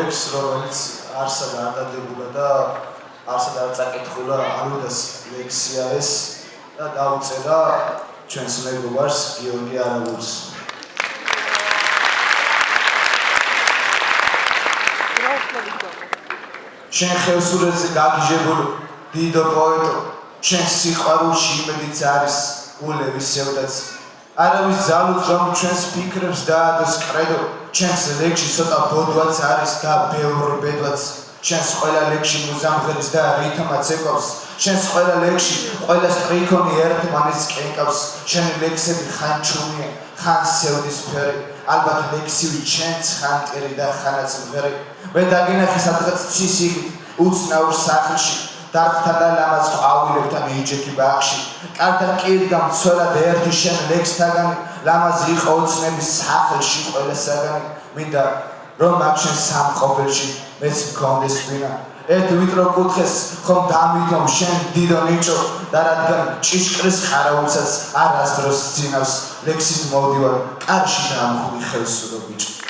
კოდექს, რომელიც არსად არ დადებულა და არსად არ წაკითხულა ალუდას ლექსია ეს და დაუწერა ჩვენს მეგობარს გიორგი არაბურს. შენ ხელსურეთზე გაგიჟებულ დიდო პოეტო, შენ სიყვარულში იმედიც არის ულევის სევდაც. არავის ძალუც რომ ჩვენს ფიქრებს დაადოს კრედო, ჩვენს ლექსში ცოტა ბოდვაც არის და ბევრი ბედვაც. ჩვენს ყველა ლექსში მუზამღერის და რითმაც ეკავს, ჩვენს ყველა ლექსში ყველა სტრიქონი ერთმანეთს კენკავს. შენი ლექსები ხან ჩუმია, ხან სევდისფერი, ალბათ ლექსივი ჩვენც ხან მტერი და ხანაც მღერი. მე დაგინახე სადღაც ცისიგით უცნაურ სახლში, დარდთან და ლამაზ ყვავილებთან ეჯექი ბაღში. კარგად კირდა მცველად ერთი შენ ლექსთაგანი, ლამაზი იყო ოცნების სახლში ყველა საგანი. მინდა რომ მაგ შენ სამყოფელში მეც მქონდეს ღვინა. ერთ ვიტრო კუთხეს ხომ დამვითომ შენ დიდო ნიჭო და რადგან ჭიშკრის ხარავულსაც არასდროს ძინავს ლექსით მოვდივარ კარში დამხვი ხელსურო ბიჭო.